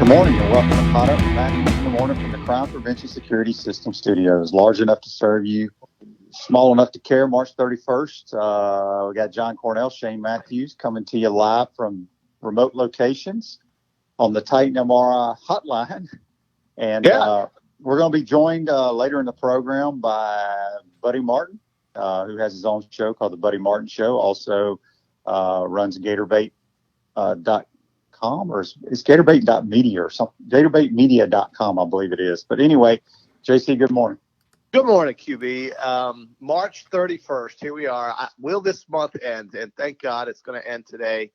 Good morning and welcome to Caught Up with Matthews in the Morning from the Crime Prevention Security System Studios. Large enough to serve you, small enough to care. March 31st. We got John Cornell, Shane Matthews coming to you live from remote locations on the Titan MRI hotline. And we're going to be joined later in the program by Buddy Martin, who has his own show called The Buddy Martin Show. Also runs GatorBait.com, or it's GatorBait.media or something. GatorBaitMedia.com, I believe it is. But anyway, JC, good morning. Good morning, QB. March 31st, here we are. Will this month end? And thank God it's going to end today,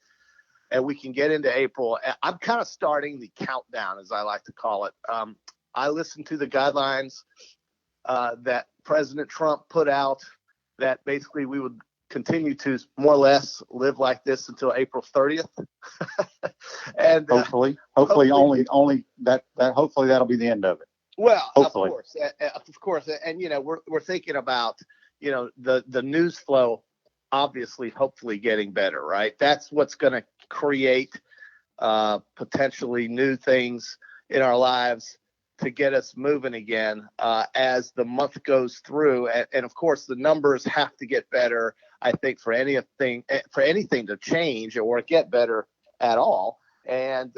and we can get into April. I'm kind of starting the countdown, as I like to call it. I listened to the guidelines that President Trump put out, that basically we would continue to more or less live like this until April 30th. And hopefully only that hopefully that'll be the end of it. Well, hopefully. Of course. And, you know, we're thinking about, you know, the news flow, obviously, hopefully getting better, right? That's what's going to create potentially new things in our lives to get us moving again as the month goes through. And of course, the numbers have to get better, I think, for anything to change or get better at all. And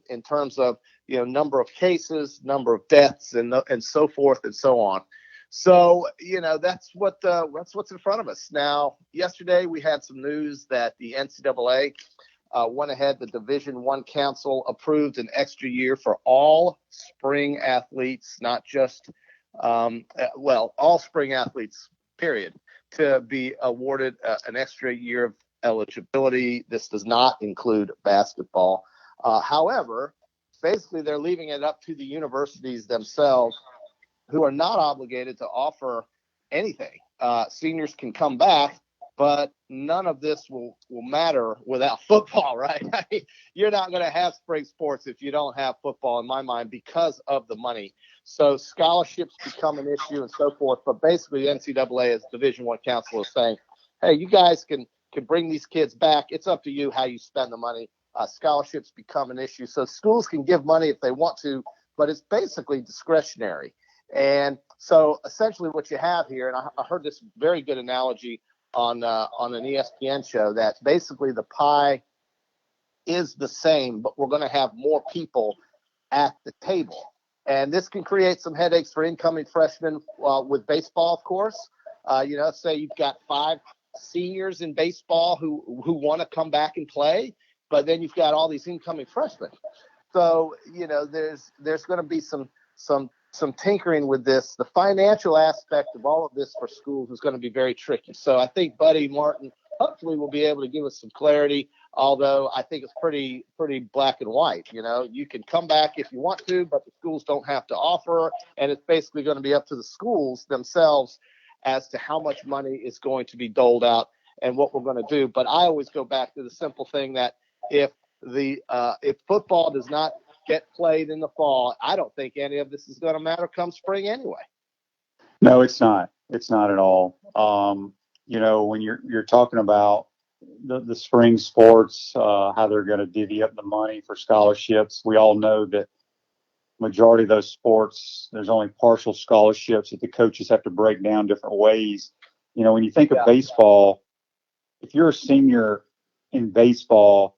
in terms of, you know, number of cases, number of deaths, and so forth and so on. So, you know, that's what's in front of us. Now, yesterday we had some news that the NCAA went ahead. The Division I Council approved an extra year for all spring athletes, not just all spring athletes, period, to be awarded an extra year of eligibility. This does not include basketball. However, basically they're leaving it up to the universities themselves, who are not obligated to offer anything. Seniors can come back, but none of this will matter without football, right? I mean, you're not going to have spring sports if you don't have football, in my mind, because of the money. So scholarships become an issue and so forth. But basically, the NCAA, as Division I Council, is saying, hey, you guys can bring these kids back. It's up to you how you spend the money. Scholarships become an issue. So schools can give money if they want to, but it's basically discretionary. And so essentially what you have here, and I heard this very good analogy on an ESPN show, that basically the pie is the same, but we're going to have more people at the table. And this can create some headaches for incoming freshmen with baseball, of course. You know, say you've got 5 seniors in baseball who want to come back and play, but then you've got all these incoming freshmen. So, you know, there's going to be some tinkering with this. The financial aspect of all of this for schools is going to be very tricky. So I think Buddy Martin hopefully will be able to give us some clarity, although I think it's pretty black and white. You know, you can come back if you want to, but the schools don't have to offer. And it's basically going to be up to the schools themselves as to how much money is going to be doled out and what we're going to do. But I always go back to the simple thing that if football does not get played in the fall, I don't think any of this is going to matter come spring anyway. No, it's not. It's not at all. You know, when you're talking about the spring sports, how they're going to divvy up the money for scholarships, we all know that majority of those sports, there's only partial scholarships that the coaches have to break down different ways. You know, when you think of baseball, if you're a senior in baseball,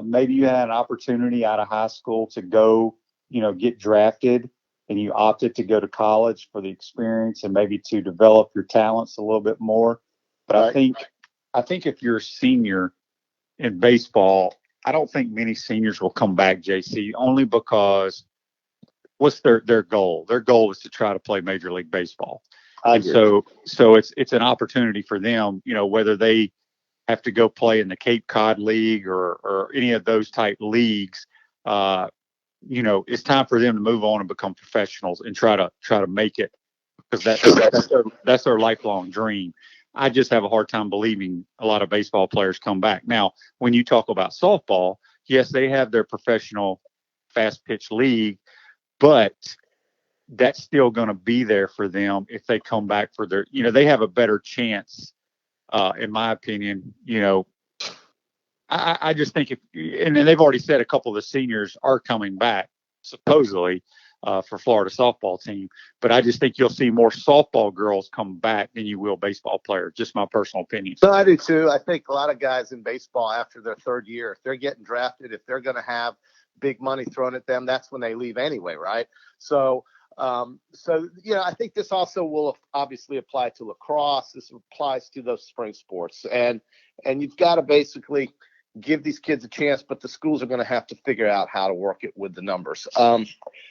maybe you had an opportunity out of high school to go, you know, get drafted, and you opted to go to college for the experience and maybe to develop your talents a little bit more. But right. I think if you're a senior in baseball, I don't think many seniors will come back, JC, only because what's their goal? Their goal is to try to play Major League Baseball. And so it's an opportunity for them, you know, whether they have to go play in the Cape Cod League or any of those type leagues. You know, it's time for them to move on and become professionals and try to make it, because that's their lifelong dream. I just have a hard time believing a lot of baseball players come back. Now, when you talk about softball, yes, they have their professional fast pitch league, but that's still going to be there for them if they come back for their, you know, they have a better chance, in my opinion, you know, I just think and then they've already said a couple of the seniors are coming back, supposedly, for Florida softball team. But I just think you'll see more softball girls come back than you will baseball players. Just my personal opinion. So I do too. I think a lot of guys in baseball after their third year, if they're getting drafted, if they're going to have big money thrown at them, that's when they leave anyway, right? So, I think this also will obviously apply to lacrosse. This applies to those spring sports, and you've got to basically give these kids a chance, but the schools are going to have to figure out how to work it with the numbers.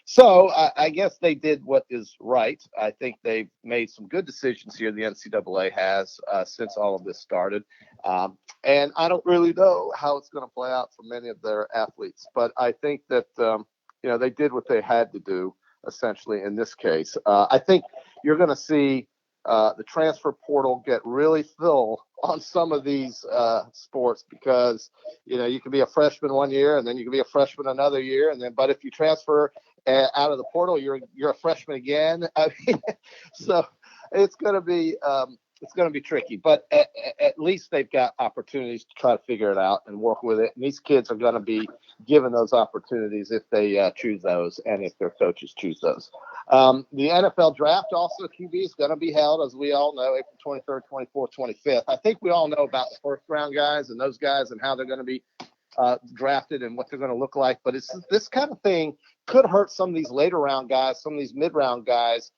So I guess they did what is right. I think they've made some good decisions here. The NCAA has since all of this started. And I don't really know how it's going to play out for many of their athletes, but I think that, they did what they had to do essentially in this case. I think you're going to see the transfer portal get really full on some of these sports because, you can be a freshman one year and then you can be a freshman another year. But if you transfer out of the portal, you're a freshman again. I mean, so it's going to be tricky, but at least they've got opportunities to try to figure it out and work with it. And these kids are going to be given those opportunities if they choose those and if their coaches choose those. The NFL draft also, QB, is going to be held, as we all know, April 23rd, 24th, 25th. I think we all know about the first round guys and those guys and how they're going to be drafted and what they're going to look like. But this kind of thing could hurt some of these later round guys, some of these mid round guys,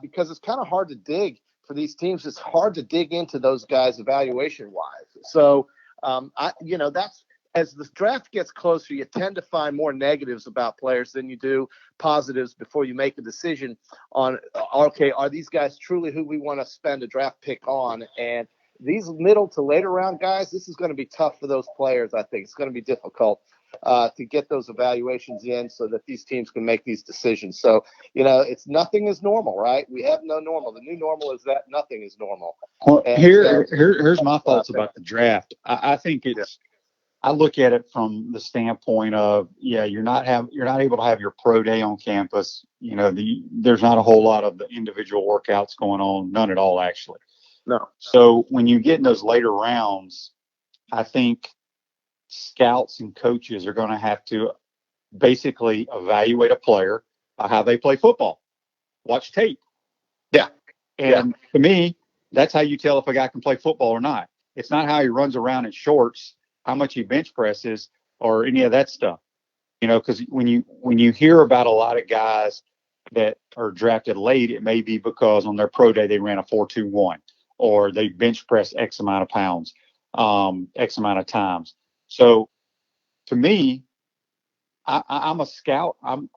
because it's kind of hard to dig for these teams. It's hard to dig into those guys evaluation wise. So, that's, as the draft gets closer, you tend to find more negatives about players than you do positives before you make a decision on, okay, are these guys truly who we want to spend a draft pick on? And these middle to later round guys, this is going to be tough for those players. I think it's going to be difficult to get those evaluations in so that these teams can make these decisions. So, nothing is normal, right? We have no normal. The new normal is that nothing is normal. Well, here's my thoughts about the draft. I think I look at it from the standpoint of, you're not able to have your pro day on campus. There's not a whole lot of the individual workouts going on, none at all, actually. No. So when you get in those later rounds, I think scouts and coaches are going to have to basically evaluate a player by how they play football, watch tape. Yeah. And to me, that's how you tell if a guy can play football or not. It's not how he runs around in shorts, how much he bench presses, or any of that stuff. Because when you hear about a lot of guys that are drafted late, it may be because on their pro day they ran a 4.21 or they bench press X amount of pounds, X amount of times. So to me, I'm a scout. I'm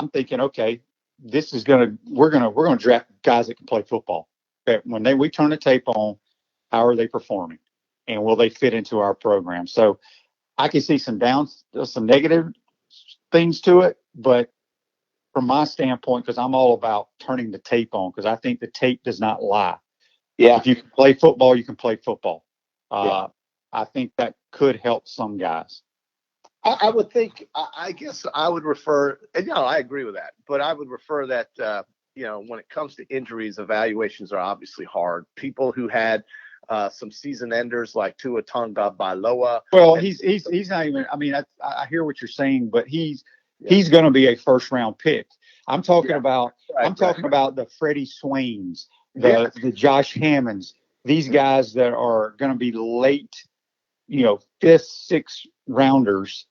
thinking, okay, we're gonna draft guys that can play football. That when we turn the tape on, how are they performing, and will they fit into our program? So I can see some negative things to it, but from my standpoint, because I'm all about turning the tape on, because I think the tape does not lie. Yeah. If you can play football, you can play football. I think that could help some guys. I would think, I guess I would refer, and I agree with that, but I would refer that, when it comes to injuries, evaluations are obviously hard. People who had some season enders like Tua Tagovailoa. Well, he's not even, I hear what you're saying, but he's going to be a first round pick. I'm talking about the Freddie Swains, the Josh Hammonds, these guys that are going to be late, fifth, sixth rounders,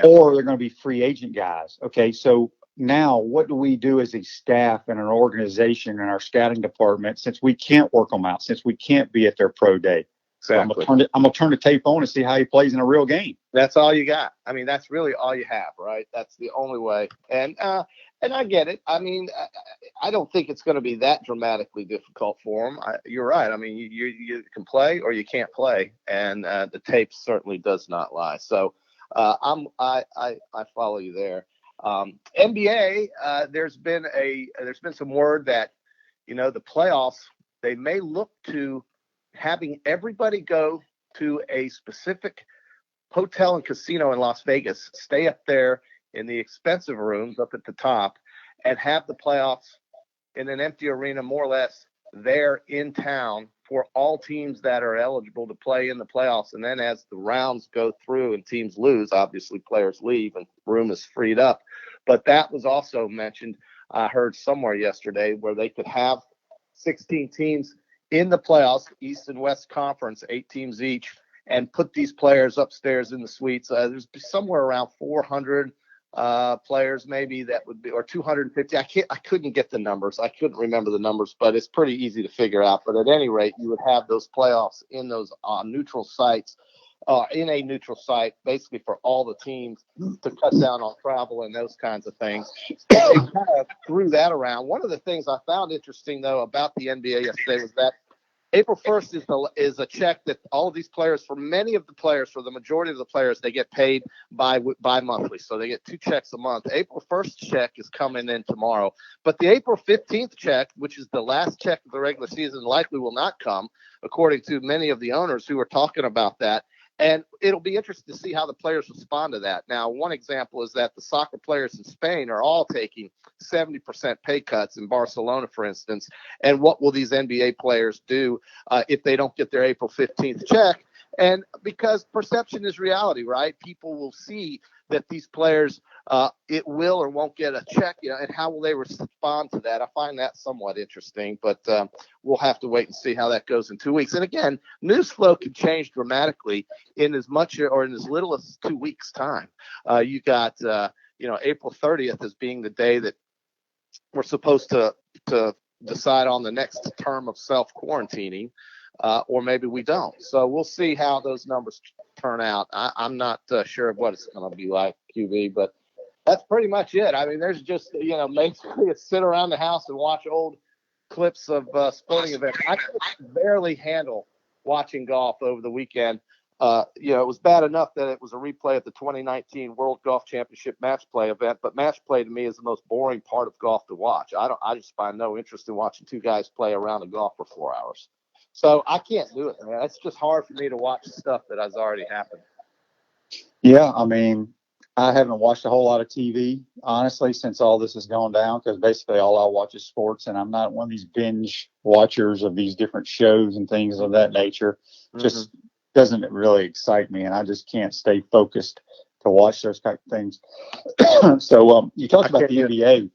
or they're going to be free agent guys. Okay, so now what do we do as a staff and an organization in our scouting department since we can't work them out, since we can't be at their pro day? Exactly. So I'm gonna turn the tape on and see how he plays in a real game. That's all you got. That's really all you have, right? That's the only way. And I get it. I don't think it's going to be that dramatically difficult for him. You're right. You can play or you can't play, and the tape certainly does not lie. So I follow you there. NBA, there's been some word that the playoffs, they may look to having everybody go to a specific hotel and casino in Las Vegas, stay up there in the expensive rooms up at the top, and have the playoffs in an empty arena, more or less, there in town for all teams that are eligible to play in the playoffs. And then as the rounds go through and teams lose, obviously players leave and room is freed up. But that was also mentioned, I heard somewhere yesterday, where they could have 16 teams in the playoffs, East and West Conference, 8 teams each, and put these players upstairs in the suites. There's somewhere around 400 players maybe that would be, or 250. I couldn't get the numbers. I couldn't remember the numbers, but it's pretty easy to figure out. But at any rate, you would have those playoffs in those neutral sites, in a neutral site, basically for all the teams to cut down on travel and those kinds of things. They kind of threw that around. One of the things I found interesting, though, about the NBA yesterday was that April 1st is a check that all of these players, for many of the players, for the majority of the players, they get paid bi-monthly. So they get 2 checks a month. April 1st check is coming in tomorrow. But the April 15th check, which is the last check of the regular season, likely will not come, according to many of the owners who are talking about that. And it'll be interesting to see how the players respond to that. Now, one example is that the soccer players in Spain are all taking 70% pay cuts in Barcelona, for instance. And what will these NBA players do if they don't get their April 15th check? And because perception is reality, right? People will see that these players, it will or won't get a check, and how will they respond to that? I find that somewhat interesting, but we'll have to wait and see how that goes in 2 weeks. And again, news flow can change dramatically in as much or in as little as 2 weeks' time. You got, April 30th as being the day that we're supposed to decide on the next term of self-quarantining. Or maybe we don't. So we'll see how those numbers turn out. I'm not sure of what it's going to be like, QB, but that's pretty much it. I mean, there's just, basically sit around the house and watch old clips of sporting events. I could barely handle watching golf over the weekend. It was bad enough that it was a replay of the 2019 World Golf Championship match play event, but match play to me is the most boring part of golf to watch. I just find no interest in watching 2 guys play around a golf for 4 hours. So I can't do it, man. It's just hard for me to watch stuff that has already happened. Yeah, I mean, I haven't watched a whole lot of TV, honestly, since all this has gone down, because basically all I watch is sports, and I'm not one of these binge watchers of these different shows and things of that nature. Just doesn't really excite me, and I just can't stay focused to watch those kind of things. So you talked about the NBA.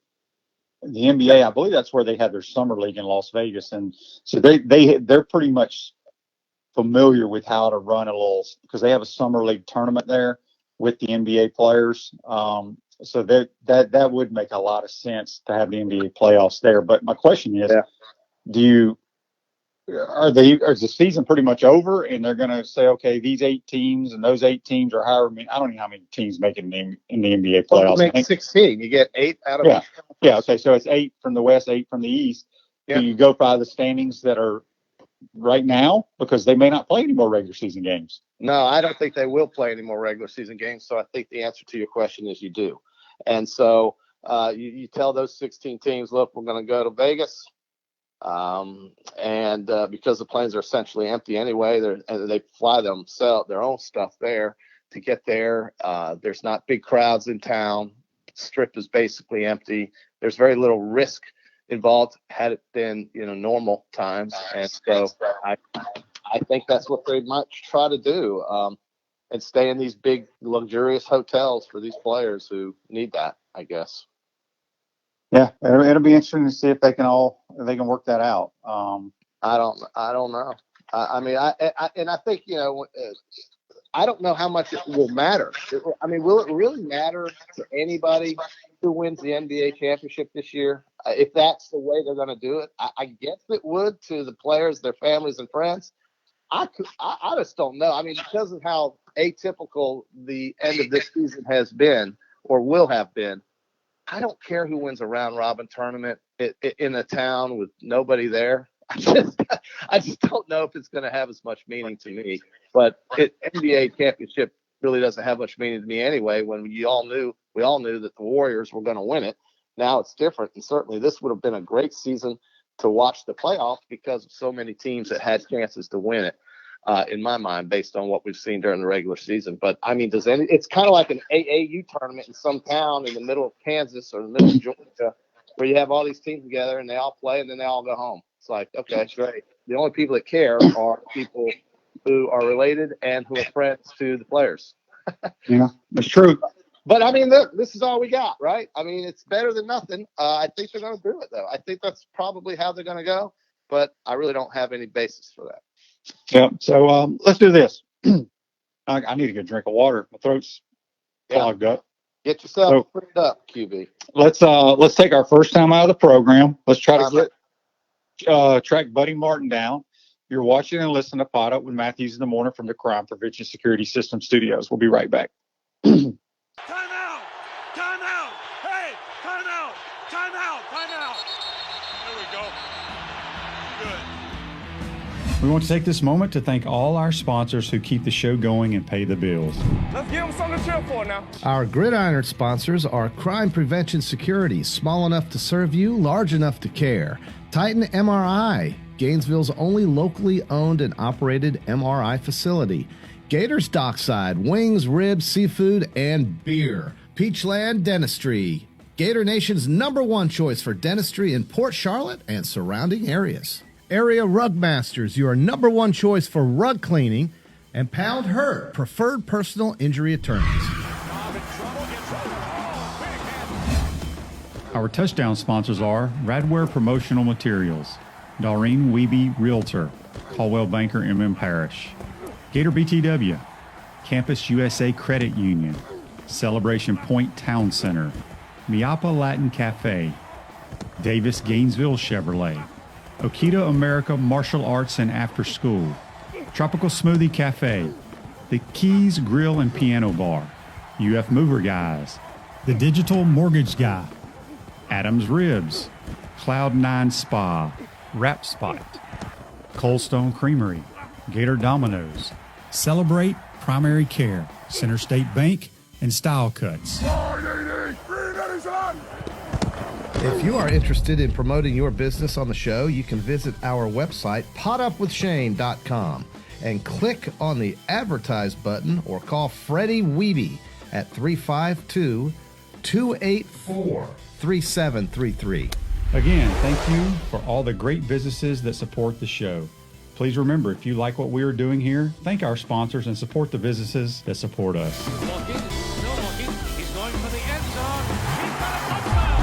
The NBA, I believe that's where they had their summer league in Las Vegas, and so they're pretty much familiar with how to run a little, because they have a summer league tournament there with the NBA players. So that would make a lot of sense to have the NBA playoffs there. But my question is, is the season pretty much over, and they're going to say, okay, these 8 teams and those 8 teams, or however many, I don't know how many teams make it in the NBA playoffs. You make 16. You get 8 out of each. Yeah. Okay. So it's 8 from the West, 8 from the East. Yeah. Do you go by the standings that are right now, because they may not play any more regular season games? No, I don't think they will play any more regular season games. So I think the answer to your question is you do. And so you tell those 16 teams, look, we're going to go to Vegas. Because the planes are essentially empty anyway, they fly their own stuff there to get there. There's not big crowds in town. Strip is basically empty. There's very little risk involved had it been, normal times. And so I think that's what they might try to do, and stay in these big luxurious hotels for these players who need that, I guess. Yeah, it'll be interesting to see if they can work that out. I don't know. I think, I don't know how much it will matter. Will it really matter to anybody who wins the NBA championship this year? If that's the way they're going to do it, I guess it would to the players, their families, and friends. I just don't know. Because of how atypical the end of this season has been or will have been, I don't care who wins a round robin tournament in a town with nobody there. I just don't know if it's going to have as much meaning to me. But NBA championship really doesn't have much meaning to me anyway. When we all knew that the Warriors were going to win it. Now it's different, and certainly this would have been a great season to watch the playoffs because of so many teams that had chances to win it. In my mind, based on what we've seen during the regular season. But it's kind of like an AAU tournament in some town in the middle of Kansas or the middle of Georgia, where you have all these teams together and they all play and then they all go home. It's like, okay, great. The only people that care are people who are related and who are friends to the players. Yeah, that's true. But I mean, look, this is all we got, right? I mean, it's better than nothing. I think they're going to do it, though. I think that's probably how they're going to go. But I really don't have any basis for that. Yeah. So let's do this. I need to get a drink of water. My throat's clogged up. Get yourself So cleaned up, QB. let's take our first time out of the program. Let's try to Good. track Buddy Martin down. You're watching and listening to Pot Up with Matthews in the Morning from the Crime Prevention Security System Studios. We'll be right back. Time out! Time out! Hey! Time out! Time out! Time out! There we go. Good. We want to take this moment to thank all our sponsors who keep the show going and pay the bills. Let's give them something to cheer for now. Our Gridiron sponsors are Crime Prevention Security, small enough to serve you, large enough to care. Titan MRI, Gainesville's only locally owned and operated MRI facility. Gators Dockside, wings, ribs, seafood, and beer. Peachland Dentistry, Gator Nation's #1 choice for dentistry in Port Charlotte and surrounding areas. Area Rug Masters, your #1 choice for rug cleaning. And Pound Hurt, preferred personal injury attorneys. Our touchdown sponsors are Radware Promotional Materials, Doreen Wiebe Realtor, Caldwell Banker M.M. Parish, Gator BTW, Campus USA Credit Union, Celebration Point Town Center, Miapa Latin Cafe, Davis Gainesville Chevrolet, Okita America Martial Arts and After School, Tropical Smoothie Cafe, The Keys Grill and Piano Bar, UF Mover Guys, The Digital Mortgage Guy, Adams Ribs, Cloud9 Spa, Wrap Spot, Coldstone Creamery, Gator Dominoes, Celebrate Primary Care, Center State Bank, and Style Cuts. If you are interested in promoting your business on the show, you can visit our website, potupwithshane.com, and click on the Advertise button or call Freddie Wiebe at 352-284-3733. Again, thank you for all the great businesses that support the show. Please remember, if you like what we are doing here, thank our sponsors and support the businesses that support us. Looking, still looking. He's going for the end zone. He's got a touchdown.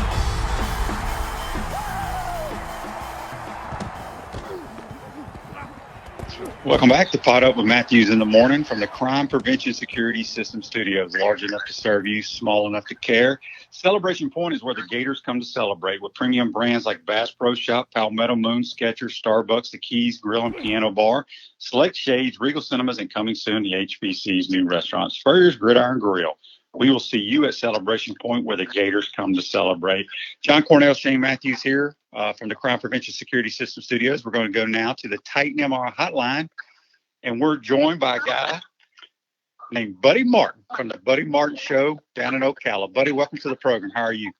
Welcome back to Pot Up with Matthews in the Morning from the Crime Prevention Security System Studios. Large enough to serve you, small enough to care. Celebration Point is where the Gators come to celebrate with premium brands like Bass Pro Shop, Palmetto Moon, Skechers, Starbucks, The Keys Grill and Piano Bar, Select Shades, Regal Cinemas, and coming soon, the HBC's new restaurant, Spurrier's Gridiron Grill. We will see you at Celebration Point where the Gators come to celebrate. John Cornell, Shane Matthews here from the Crime Prevention Security System Studios. We're going to go now to the Titan MR hotline, and we're joined by a guy named Buddy Martin from the Buddy Martin Show down in Ocala. Buddy, welcome to the program. How are you?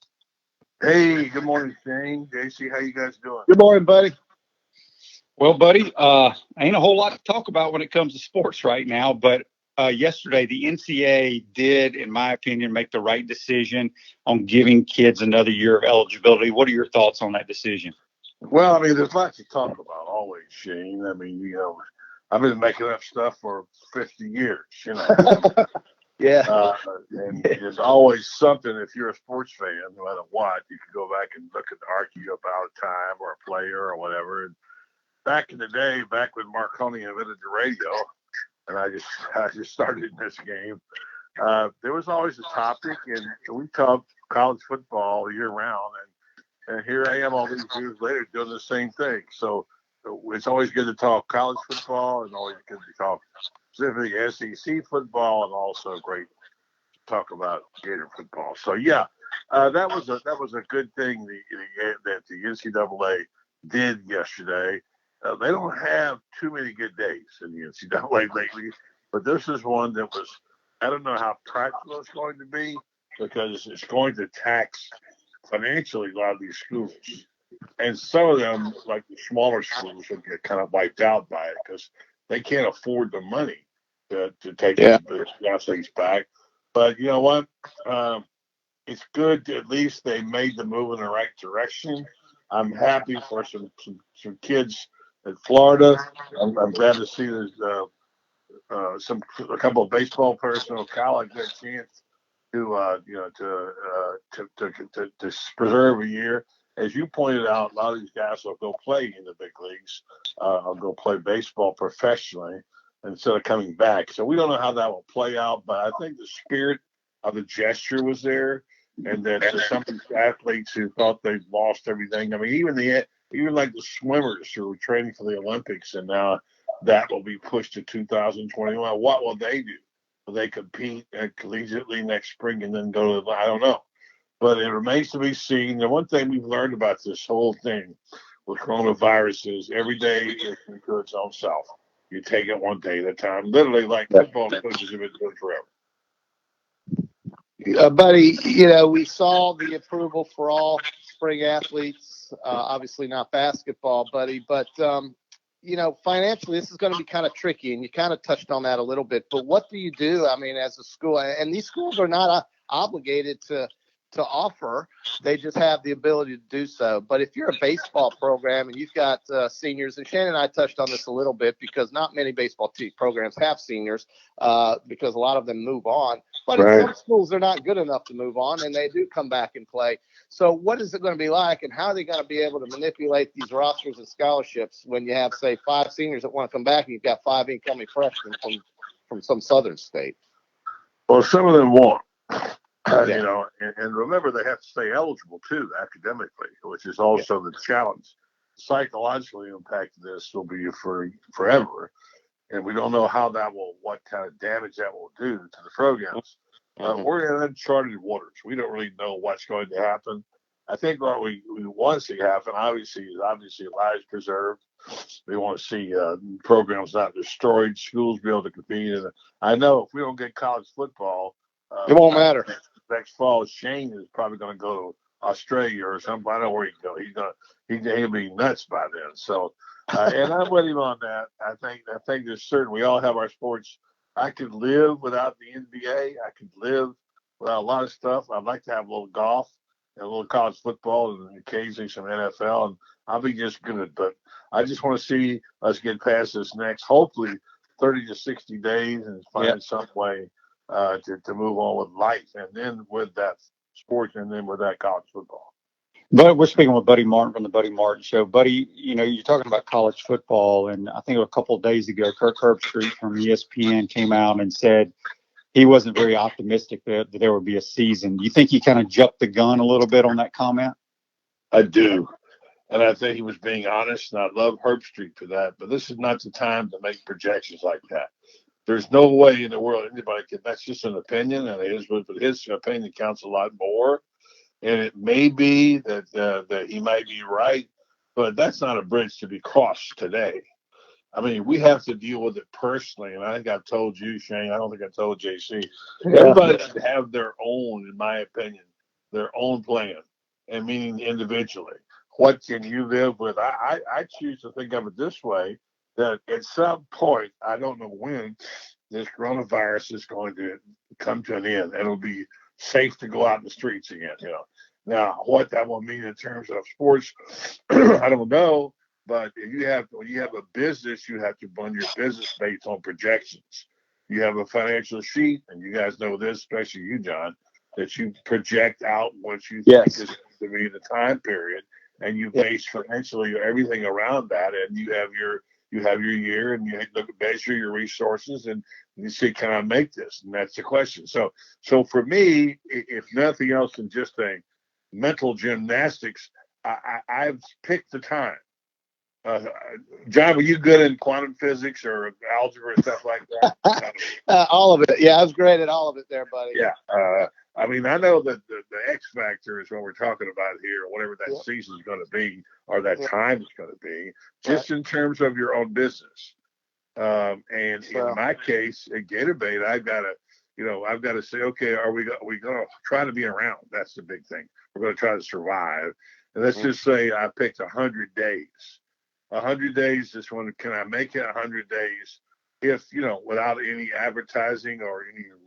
Hey, good morning, Shane. JC, how you guys doing? Good morning, buddy. Well, buddy, ain't a whole lot to talk about when it comes to sports right now, but yesterday the NCAA did, in my opinion, make the right decision on giving kids another year of eligibility. What are your thoughts on that decision? Well, I mean, there's lots to talk about always, Shane. I mean, I've been making up stuff for 50 years, Yeah. and there's always something. If you're a sports fan, no matter what, you can go back and look and argue about a time or a player or whatever. And back in the day, back when Marconi invented the radio, and I just started in this game, there was always a topic, and we talked college football year round, and here I am all these years later doing the same thing. So it's always good to talk college football, and always good to talk specifically SEC football, and also great to talk about Gator football. So yeah, that was a good thing that the NCAA did yesterday. They don't have too many good days in the NCAA lately, but this is one that was, I don't know how practical it's going to be, because it's going to tax financially a lot of these schools. And some of them, like the smaller schools, will get kind of wiped out by it because they can't afford the money to take the athletes back. But you know what? It's good to, at least they made the move in the right direction. I'm happy for some kids At Florida, I'm glad to see there's a couple of baseball players from college get a chance to preserve a year. As you pointed out, a lot of these guys will go play in the big leagues, will go play baseball professionally instead of coming back. So we don't know how that will play out, but I think the spirit of the gesture was there, and that some of these athletes who thought they'd lost everything. I mean, even like the swimmers who were training for the Olympics, and now that will be pushed to 2021. What will they do? Will they compete collegiately next spring and then go to I don't know. But it remains to be seen. The one thing we've learned about this whole thing with coronavirus is every day is to its own self. You take it one day at a time, literally like football coaches have been doing forever. Buddy, we saw the approval for all spring athletes, obviously not basketball, buddy, but, financially, this is going to be kind of tricky, and you kind of touched on that a little bit, but what do you do, as a school? And these schools are not obligated to offer. They just have the ability to do so. But if you're a baseball program and you've got seniors, and Shannon and I touched on this a little bit because not many baseball programs have seniors because a lot of them move on. But in some schools, they're not good enough to move on, and they do come back and play. So what is it going to be like, and how are they going to be able to manipulate these rosters and scholarships when you have, say, 5 seniors that want to come back and you've got 5 incoming freshmen from some southern state? Well, some of them won't. And remember, they have to stay eligible too academically, which is also the challenge. Psychologically, impact of this will be for forever, and we don't know what kind of damage that will do to the programs. We're in uncharted waters. We don't really know what's going to happen. I think what we want to see happen, obviously lives preserved. We want to see programs not destroyed, schools be able to compete. And I know if we don't get college football, it won't matter. Next fall, Shane is probably going to go to Australia or something. I know where he can go. He'll be nuts by then. So, and I'm with him on that. I think there's certain we all have our sports. I could live without the NBA. I could live without a lot of stuff. I'd like to have a little golf and a little college football and occasionally some NFL, and I'll be just good. But I just want to see us get past this next, hopefully, 30 to 60 days and find some way to move on with life, and then with that sports, and then with that college football. But we're speaking with Buddy Martin from the Buddy Martin Show. Buddy, you're talking about college football, and I think a couple of days ago, Kirk Herbstreit from ESPN came out and said he wasn't very optimistic that there would be a season. Do you think he kind of jumped the gun a little bit on that comment? I do. And I think he was being honest, and I love Herbstreit for that. But this is not the time to make projections like that. There's no way in the world anybody can. That's just an opinion, and his opinion counts a lot more. And it may be that he might be right, but that's not a bridge to be crossed today. I mean, we have to deal with it personally, and I think I've told you, Shane. I don't think I told JC. Everybody should have their own, in my opinion, their own plan, and meaning individually. What can you live with? I choose to think of it this way, that at some point, I don't know when, this coronavirus is going to come to an end, and it'll be safe to go out in the streets again. Now, what that will mean in terms of sports, I don't know. But when you have a business, you have to run your business based on projections. You have a financial sheet, and you guys know this, especially you, John, that you project out what you think is going to be the time period, and you base financially everything around that, and you have your year, and you measure your resources, and you see, can I make this? And that's the question. So for me, if nothing else than just a mental gymnastics, I've picked the time. John, were you good in quantum physics or algebra and stuff like that? All of it. Yeah, I was great at all of it there, buddy. Yeah. I know that the X factor is what we're talking about here, whatever that season is going to be, or that time is going to be, just in terms of your own business. And in my case, at Gatorbait, I've got to say, okay, are we going to try to be around? That's the big thing. We're going to try to survive. And let's just say I picked 100 days. 100 days, can I make it 100 days if, without any advertising or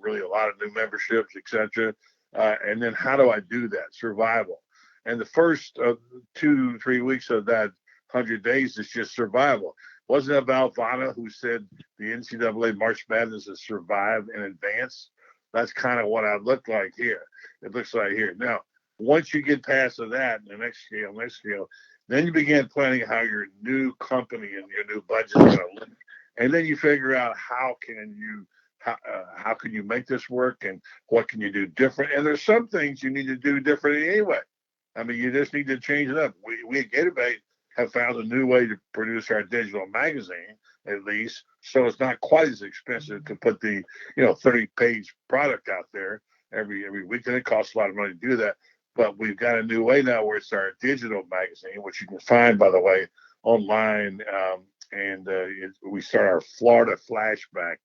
a lot of new memberships, etc. And then how do I do that? Survival. And the first 2-3 weeks of that 100 days is just survival. Wasn't it Valvano who said the NCAA March Madness is survive and advance? That's kind of what I look like here. It looks like here. Now, once you get past that, the next scale, then you begin planning how your new company and your new budget is going to look. And then you figure out how can you make this work and what can you do different. And there's some things you need to do differently anyway. I mean, you just need to change it up. We at Gatorade have found a new way to produce our digital magazine, at least, so it's not quite as expensive to put the 30-page product out there every week, and it costs a lot of money to do that. But we've got a new way now where it's our digital magazine, which you can find, by the way, online. We start our Florida Flashback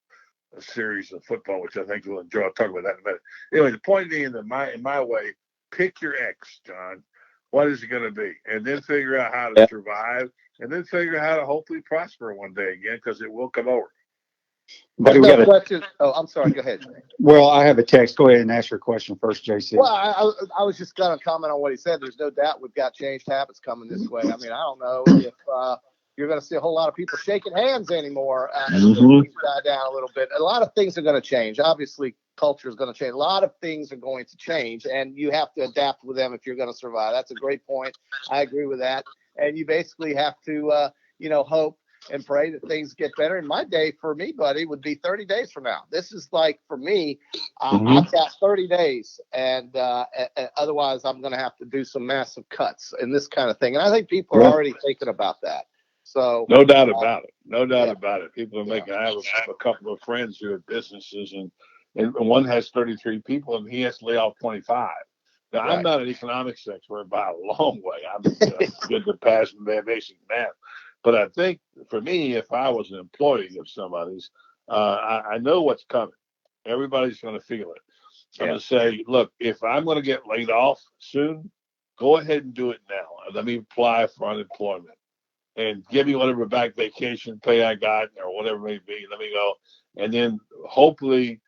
series of football, which I think you'll enjoy. I'll talk about that in a minute. Anyway, the point being that in my way, pick your X, John. What is it going to be? And then figure out how to survive, and then figure out how to hopefully prosper one day again, because it will come over. But No question. Oh, I'm sorry. Go ahead. Well, I have a text. Go ahead and ask your question first, JC. Well, I was just going to comment on what he said. There's no doubt we've got changed habits coming this way. I mean, I don't know if you're going to see a whole lot of people shaking hands anymore. Die down a little bit. A lot of things are going to change. Obviously, culture is going to change. A lot of things are going to change, and you have to adapt with them if you're going to survive. That's a great point. I agree with that. And you basically have to, hope and pray that things get better. And my day for me, buddy, would be 30 days from now. This is like, for me, I've got 30 days, and otherwise I'm going to have to do some massive cuts and this kind of thing. And I think people are already thinking about that. So no doubt about it. No doubt about it. People are making. I have a couple of friends who have businesses, and one has 33 people, and he has to lay off 25. Now, I'm not an economics expert by a long way. I'm good to pass basic math. But I think for me, if I was an employee of somebody's, I know what's coming. Everybody's going to feel it. I'm going to say, look, if I'm going to get laid off soon, go ahead and do it now. Let me apply for unemployment and give me whatever back vacation pay I got or whatever it may be. Let me go. And then hopefully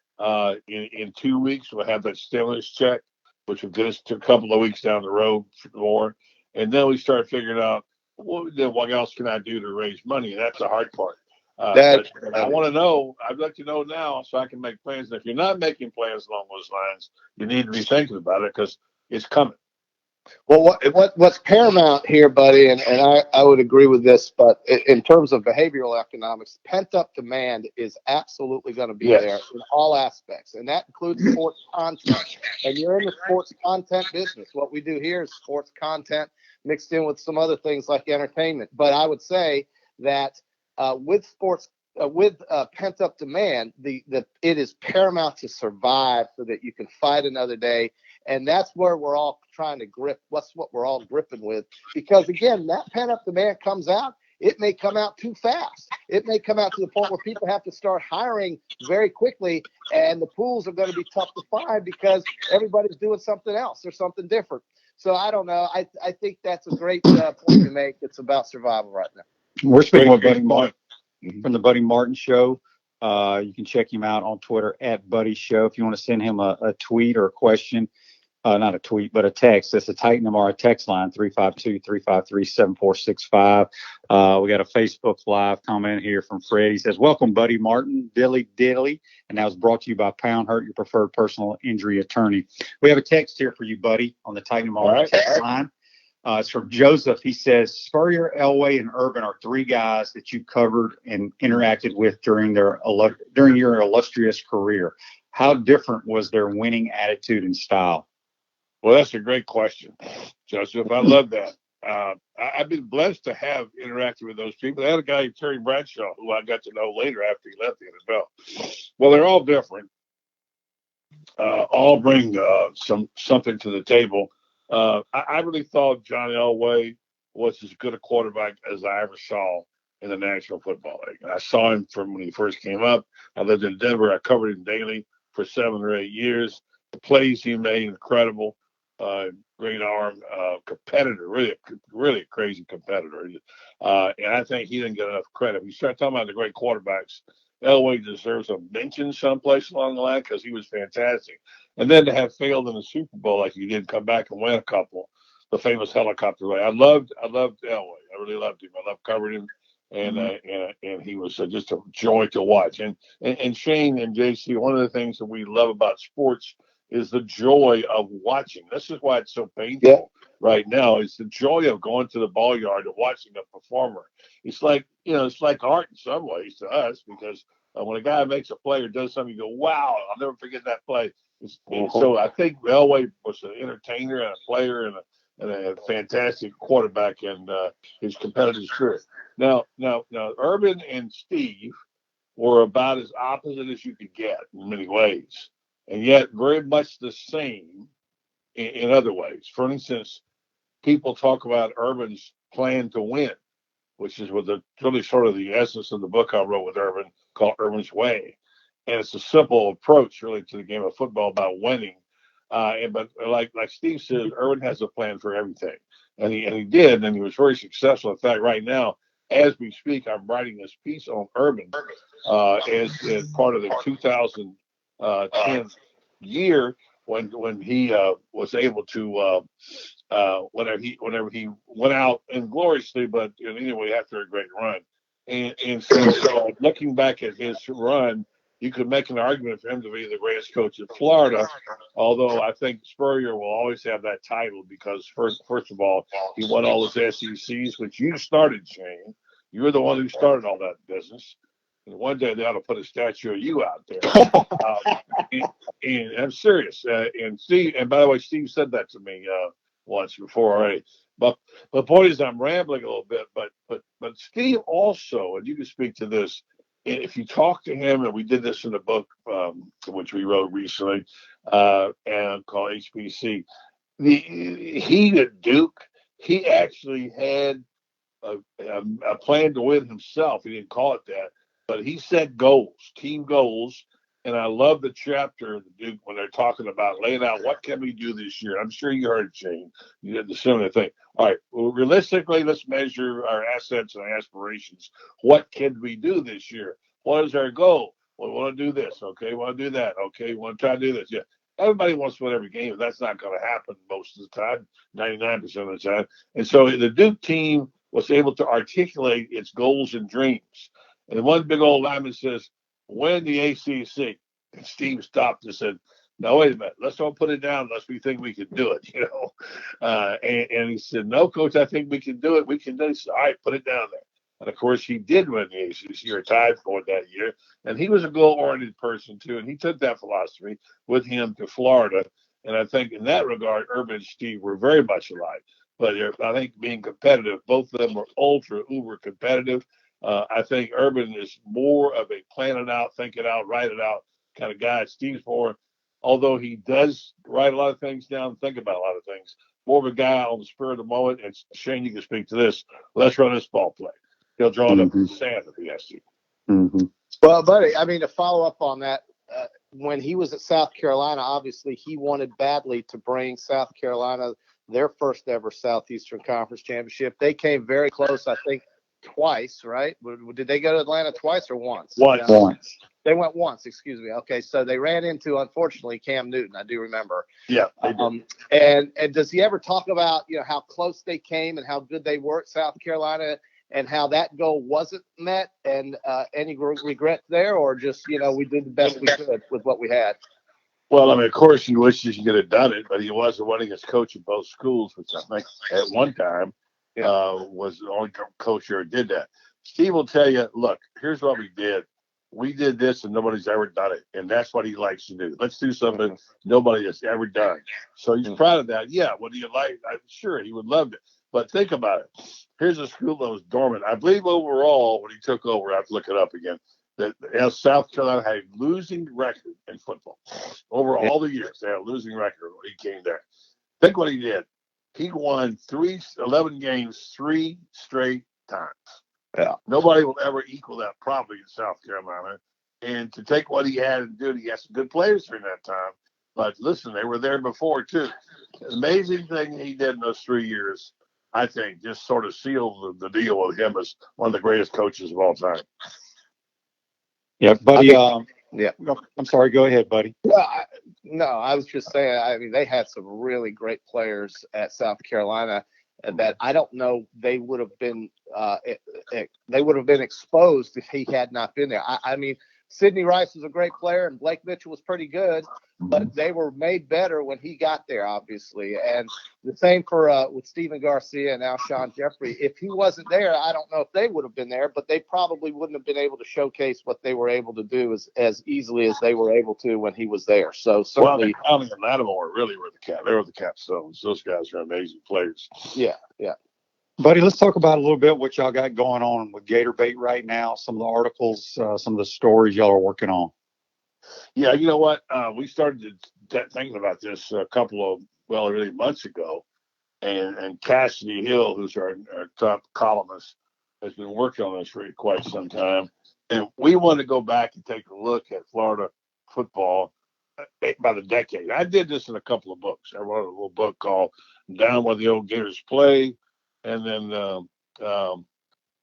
in 2 weeks, we'll have that stimulus check, which will get us to a couple of weeks down the road more. And then we start figuring out, what else can I do to raise money? And that's the hard part. But I want to know. I'd like to know now so I can make plans. And if you're not making plans along those lines, you need to be thinking about it because it's coming. Well, what's paramount here, buddy, and I would agree with this, but in terms of behavioral economics, pent-up demand is absolutely going to be there in all aspects, and that includes sports content. And you're in the sports content business. What we do here is sports content mixed in with some other things like entertainment. But I would say that with pent-up demand, it is paramount to survive so that you can fight another day. And that's where we're all trying to grip. What's what we're all gripping with. Because, again, that pent-up demand comes out. It may come out too fast. It may come out to the point where people have to start hiring very quickly, and the pools are going to be tough to find because everybody's doing something else or something different. So I don't know. I think that's a great point to make. It's about survival right now. We're speaking with Buddy Martin from the Buddy Martin Show. You can check him out on Twitter at Buddy Show. If you want to send him a tweet or a question, not a tweet, but a text. It's a Titan MRI text line, 352-353-7465. We got a Facebook Live comment here from Fred. He says, welcome, Buddy Martin, Dilly. And that was brought to you by Pound Hurt, your preferred personal injury attorney. We have a text here for you, Buddy, on the Titan MRI text line. It's from Joseph. He says, Spurrier, Elway, and Urban are three guys that you covered and interacted with during your illustrious career. How different was their winning attitude and style? Well, that's a great question, Joseph. I love that. I've been blessed to have interacted with those people. I had a guy, Terry Bradshaw, who I got to know later after he left the NFL. Well, they're all different. All bring something to the table. I really thought John Elway was as good a quarterback as I ever saw in the National Football League. I saw him from when he first came up. I lived in Denver. I covered him daily for 7 or 8 years. The plays he made, incredible. Great arm, competitor, really a crazy competitor. And I think he didn't get enough credit. We start talking about the great quarterbacks. Elway deserves a mention someplace along the line because he was fantastic. And then to have failed in the Super Bowl like he did, come back and win a couple, the famous helicopter ride. I loved Elway. I really loved him. I loved covering him, and and he was just a joy to watch. And Shane and JC, one of the things that we love about sports is the joy of watching. This is why it's so painful right now. It's the joy of going to the ball yard and watching a performer. It's like, it's like art in some ways to us, because when a guy makes a play or does something, you go, wow, I'll never forget that play. And so I think Elway was an entertainer and a player and a fantastic quarterback, and his competitive spirit. Now, Urban and Steve were about as opposite as you could get in many ways, and yet very much the same in other ways. For instance, people talk about Urban's plan to win, which is really sort of the essence of the book I wrote with Urban, called Urban's Way. And it's a simple approach, really, to the game of football about winning. But like Steve said, Urban has a plan for everything, and he did, and he was very successful. In fact, right now, as we speak, I'm writing this piece on Urban as part of the 2010 year when he was able to whenever he went out ingloriously, but anyway, after a great run. And so looking back at his run, you could make an argument for him to be the greatest coach in Florida, although I think Spurrier will always have that title because, first of all, he won all his SECs, which you started, Shane. You were the one who started all that business. And one day they ought to put a statue of you out there. And I'm serious. And Steve, and by the way, Steve said that to me once before already. But the point is, I'm rambling a little bit. But Steve also, and you can speak to this, if you talk to him, and we did this in the book, which we wrote recently, and called HBC. He at Duke, he actually had a plan to win himself. He didn't call it that, but he set goals, team goals. And I love the chapter of the Duke when they're talking about laying out what can we do this year. I'm sure you heard it, Shane. You did the similar thing. All right, well, realistically, let's measure our assets and aspirations. What can we do this year? What is our goal? Well, we want to do this. Okay, we want to do that. Okay, we want to try to do this. Yeah, everybody wants to win every game, but that's not going to happen most of the time, 99% of the time. And so the Duke team was able to articulate its goals and dreams. And one big old lineman says, win the ACC. And Steve stopped and said, no, wait a minute. Let's don't put it down unless we think we can do it, And he said, no, Coach, I think we can do it. We can do it. Said, all right, put it down there. And, of course, he did win the ACC, or tied for it that year. And he was a goal-oriented person, too, and he took that philosophy with him to Florida. And I think in that regard, Urban and Steve were very much alike. But I think being competitive, both of them were uber competitive. I think Urban is more of a plan it out, think it out, write it out kind of guy. Steve's more, although he does write a lot of things down, think about a lot of things, more of a guy on the spur of the moment. And Shane, you can speak to this. Let's run this ball play. He'll draw it up in the sand if he has to. Mm-hmm. Well, buddy, I mean, to follow up on that, when he was at South Carolina, obviously he wanted badly to bring South Carolina their first ever Southeastern Conference championship. They came very close, I think, twice, right? Did they go to Atlanta twice or once? Once. They went once, excuse me. Okay, so they ran into, unfortunately, Cam Newton. I do remember. Yeah. And does he ever talk about, how close they came and how good they were at South Carolina and how that goal wasn't met, and any regret there, or just, we did the best we could with what we had? Well, I mean, of course, he wishes he could have done it, but he was the winningest coach at both schools, which I think at one time was the only coach who ever did that. Steve will tell you, look, here's what we did. We did this and nobody's ever done it. And that's what he likes to do. Let's do something nobody has ever done. So he's proud of that. Yeah, what do you like? I'm sure he would love it. But think about it. Here's a school that was dormant. I believe overall, when he took over, I have to look it up again, that South Carolina had a losing record in football. Over all the years, they had a losing record when he came there. Think what he did. He won 11 games 3 straight times. Yeah. Nobody will ever equal that probably in South Carolina. And to take what he had and do it, he had some good players during that time. But listen, they were there before, too. The amazing thing he did in those 3 years, I think, just sort of sealed the deal with him as one of the greatest coaches of all time. Yeah, buddy. Yeah. I'm sorry. Go ahead, buddy. Well, No, I was just saying. I mean, they had some really great players at South Carolina that I don't know they would have been. They would have been exposed if he had not been there. I mean, Sidney Rice was a great player, and Blake Mitchell was pretty good, but they were made better when he got there, obviously. And the same for with Stephen Garcia and Alshon Jeffrey. If he wasn't there, I don't know if they would have been there, but they probably wouldn't have been able to showcase what they were able to do as easily as they were able to when he was there. So certainly, County and Lattimore really were they were the capstones. Those guys are amazing players. yeah. Buddy, let's talk about a little bit what y'all got going on with Gator Bait right now, some of the articles, some of the stories y'all are working on. Yeah, you know what? We started thinking about this a couple of, really months ago. And Cassidy Hill, who's our top columnist, has been working on this for quite some time. And we want to go back and take a look at Florida football by the decade. I did this in a couple of books. I wrote a little book called Down Where the Old Gators Play, and then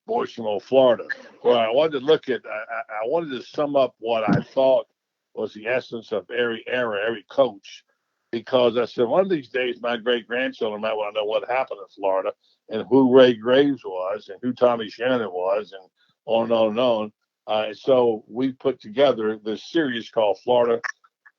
Boys from Old Florida. Well, I wanted to look at, I wanted to sum up what I thought was the essence of every era, every coach, because I said one of these days my great-grandchildren might want to know what happened in Florida and who Ray Graves was and who Tommy Shannon was and on and on and on. So we put together this series called Florida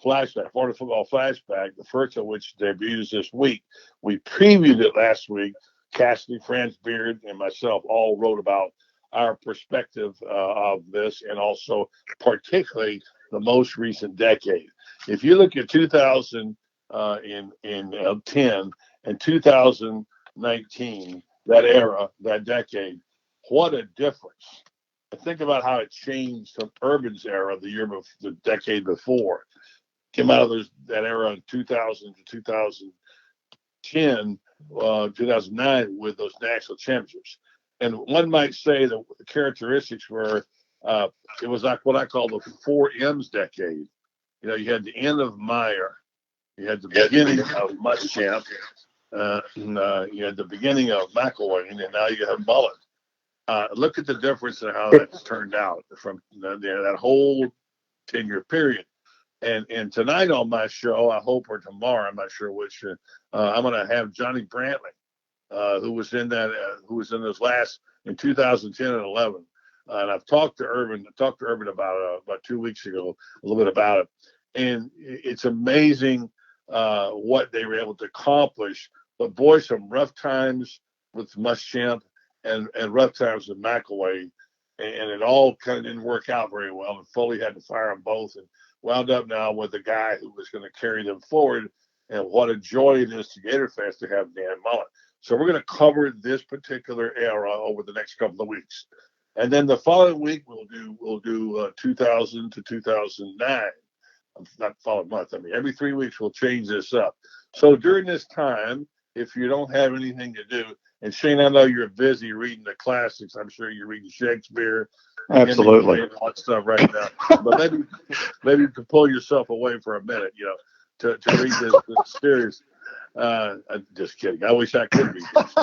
Football Flashback, the first of which debuts this week. We previewed it last week. Cassidy, Franz Beard, and myself all wrote about our perspective of this, and also particularly the most recent decade. If you look at 2010 and 2019, that era, that decade, what a difference. And think about how it changed from Urban's era the decade before. Came out of that era in 2000 to 2010, 2009 with those national championships. And one might say that the characteristics were, it was like what I call the 4 M's decade. You know, you had the end of Meyer, you had the beginning of Muschamp, you had the beginning of McElwain, and now you have Mullen. Look at the difference in how that's turned out from that whole 10-year period. And tonight on my show, I hope, or tomorrow, I'm not sure which, I'm going to have Johnny Brantley, who was in those last in 2010 and 11. And I've talked to Urban about 2 weeks ago, a little bit about it. And it's amazing what they were able to accomplish. But boy, some rough times with Muschamp and rough times with McElwain. And it all kind of didn't work out very well. And Foley had to fire them both and wound up now with the guy who was going to carry them forward. And what a joy it is to Gator fans to have Dan Mullen. So we're going to cover this particular era over the next couple of weeks. And then the following week, we'll do 2000 to 2009. Not the following month. I mean, every 3 weeks we'll change this up. So during this time, if you don't have anything to do, and Shane, I know you're busy reading the classics. I'm sure you're reading Shakespeare. Absolutely. And all that stuff right now. But maybe you can pull yourself away for a minute, to read this series. I'm just kidding. I wish I could read this.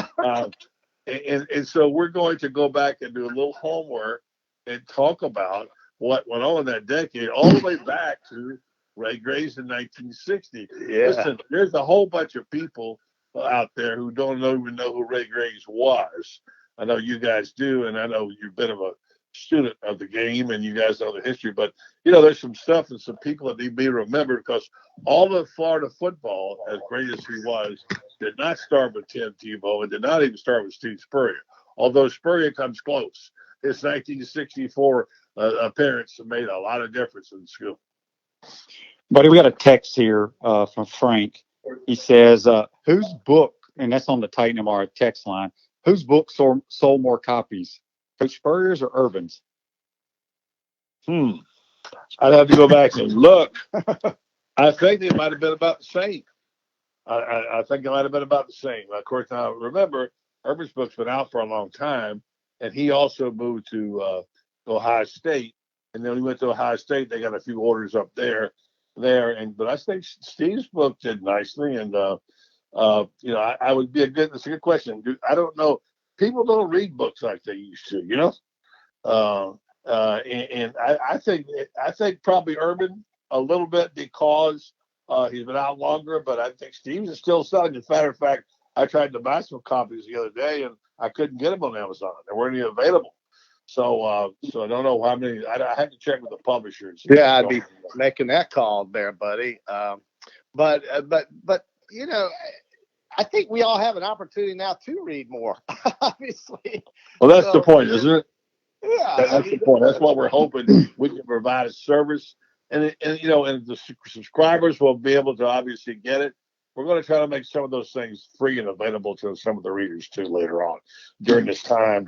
And so we're going to go back and do a little homework and talk about what went on in that decade, all the way back to Ray Graves in 1960. Yeah. Listen, there's a whole bunch of people out there who don't even know who Ray Graves was. I know you guys do, and I know you're a bit of a student of the game, and you guys know the history. But, there's some stuff and some people that need to be remembered, because all of Florida football, as great as he was, did not start with Tim Tebow and did not even start with Steve Spurrier, although Spurrier comes close. His 1964 appearance made a lot of difference in the school. Buddy, we got a text here from Frank. He says, whose book, and that's on the Titan MR text line, whose book sold more copies, Coach Spurrier's or Urban's? I'd have to go back and look. I think it might have been about the same. I think it might have been about the same. Of course, now remember, Urban's book's been out for a long time, and he also moved to Ohio State. And then when he went to Ohio State, they got a few orders up there. But I think Steve's book did nicely. And, I would be that's a good question. I don't know. People don't read books like they used to, and I think probably Urban a little bit, because He's been out longer, but I think Steve's is still selling. As a matter of fact, I tried to buy some copies the other day, and I couldn't get them on Amazon. They weren't even available. So I don't know how many. I had to check with the publisher. And see Yeah, I'd what's be going on. making that call there, buddy. But you know, I think we all have an opportunity now to read more. Obviously. Well, that's the So, point, isn't it? yeah, That's the point. That's what we're hoping we can provide a service, and the subscribers will be able to obviously get it. We're going to try to make some of those things free and available to some of the readers too later on during this time.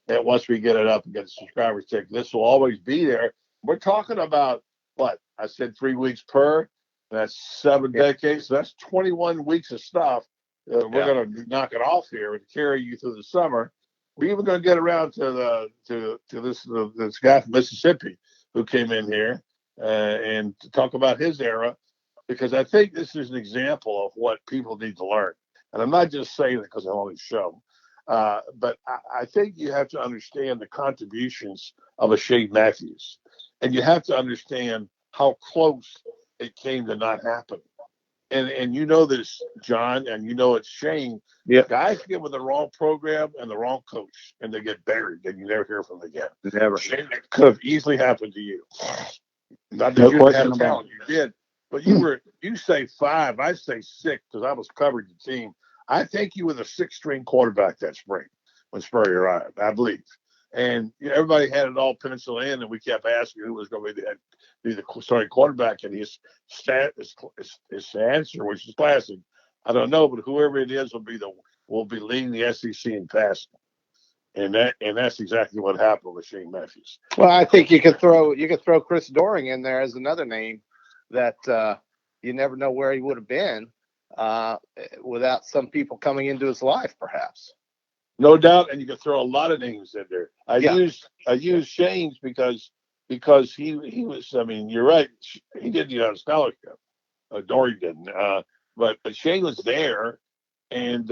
And once we get it up and get the subscribers ticket, this will always be there. We're talking about what I said, 3 weeks per. That's 7 decades. So that's 21 weeks of stuff. We're going to knock it off here and carry you through the summer. We're even going to get around to this guy from Mississippi who came in here and to talk about his era, because I think this is an example of what people need to learn. And I'm not just saying it because I'm on the show, but I think you have to understand the contributions of a Shane Matthews, and you have to understand how close it came to not happen. And you know this, John, and you know it's Shane. Yeah. Guys get with the wrong program and the wrong coach, and they get buried, and you never hear from them again. Never. Shane, that could have easily happened to you. Not that No you didn't question have about talent, you did, but you say 5, I say 6 because I was covering the team. I think you were the 6th-string quarterback that spring when Spurrier arrived, I believe. And everybody had it all penciled in, and we kept asking who was going to be the starting quarterback. And his answer, which is classic, I don't know, but whoever it is will be leading the SEC in passing. And that's exactly what happened with Shane Matthews. Well, I think you could throw Chris Doring in there as another name that you never know where he would have been without some people coming into his life, perhaps. No doubt, and you can throw a lot of names in there. I used Shane's because he was. I mean, you're right. He didn't get a scholarship. Dory didn't. But Shane was there, and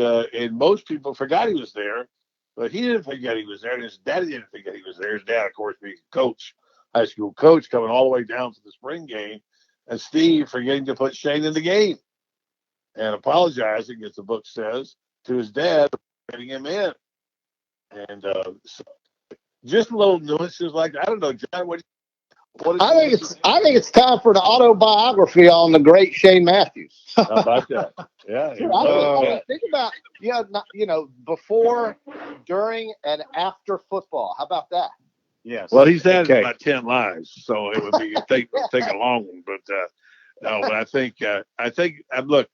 most people forgot he was there, but he didn't forget he was there, and his daddy didn't forget he was there. His dad, of course, being a coach, high school coach, coming all the way down to the spring game, and Steve forgetting to put Shane in the game and apologizing, as the book says, to his dad for getting him in. And so just little nuances like that. I don't know, John. I think it's time for the autobiography on the great Shane Matthews. How about that? Yeah. Think about before, during, and after football. How about that? Yes. Well, he's had about 10 lives, so it would be take a long one. But no, but I think look,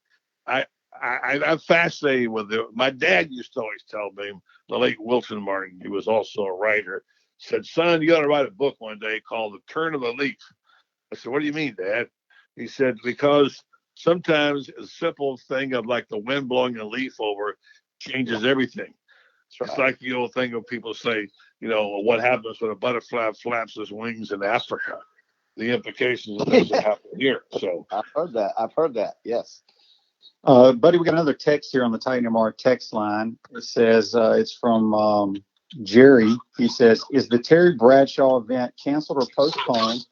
I'm fascinated with it. My dad used to always tell me, the late Wilson Martin, he was also a writer, said, "Son, you got to write a book one day called The Turn of the Leaf." I said, "What do you mean, Dad?" He said, "Because sometimes a simple thing of like the wind blowing a leaf over changes everything." It's like the old thing of people say, what happens when a butterfly flaps his wings in Africa? The implications of this happen here. So I've heard that. Yes. Buddy, we got another text here on the Titan MR text line. It says it's from Jerry. He says, "Is the Terry Bradshaw event canceled or postponed?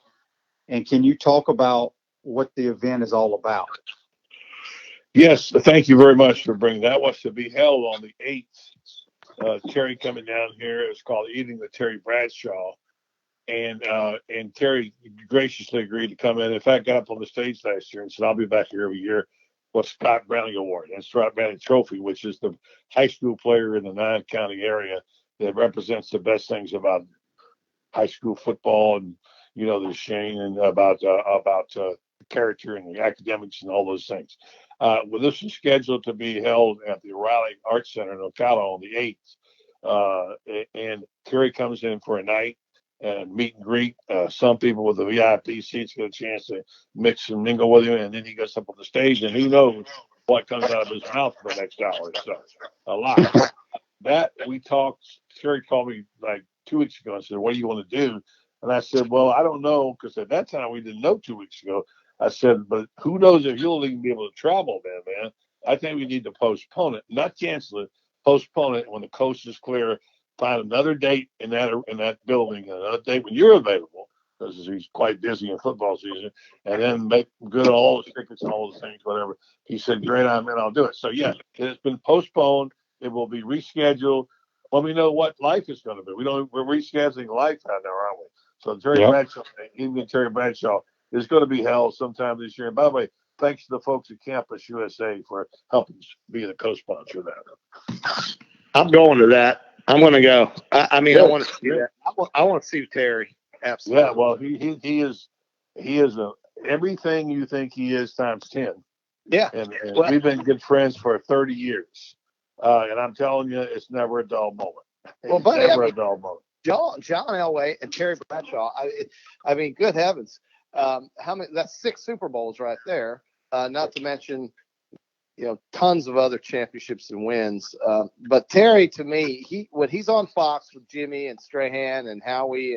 And can you talk about what the event is all about?" yes, thank you very much for bringing that. Was to be held on the 8th. Terry coming down here. It's called Eating the Terry Bradshaw. And Terry graciously agreed to come in. In fact, got up on the stage last year and said, "I'll be back here every year." What's Scott Browning Award and Scott Browning Trophy, which is the high school player in the 9-county area that represents the best things about high school football, and there's Shane, and about character and the academics and all those things. Well, this is scheduled to be held at the O'Reilly Arts Center in Ocala on the 8th, and Terry comes in for a night and meet and greet. Some people with the VIP seats get a chance to mix and mingle with him, and then he goes up on the stage, and who knows what comes out of his mouth for the next hour or so. A lot. That we talked. Terry called me like 2 weeks ago and said, "What do you want to do?" And I said, "Well, I don't know," because at that time we didn't know 2 weeks ago. I said, "But who knows if you'll even be able to travel then, man? I think we need to postpone it, not cancel it. Postpone it when the coast is clear. Find another date in that building, another date when you're available, because he's quite busy in football season, and then make good on all the tickets and all the things, whatever. He said, great, I'm in, I'll do it. So, yeah, it's been postponed. It will be rescheduled when we know what life is going to be. We're rescheduling life out now, aren't we? So Terry Bradshaw, even Terry Bradshaw, is going to be held sometime this year. And by the way, thanks to the folks at Campus USA for helping be the co-sponsor of that. I'm going to that. I'm going to go. I mean, Yeah. I want to see that. I want to see Terry. Absolutely. Yeah, well, he is everything you think he is times 10. Yeah. And Well, we've been good friends for 30 years. And I'm telling you, it's never a dull moment. Well, buddy, never a dull moment. John Elway and Terry Bradshaw. I mean, good heavens. How many? That's 6 Super Bowls right there. Not to mention, tons of other championships and wins. But Terry, to me, when he's on Fox with Jimmy and Strahan and Howie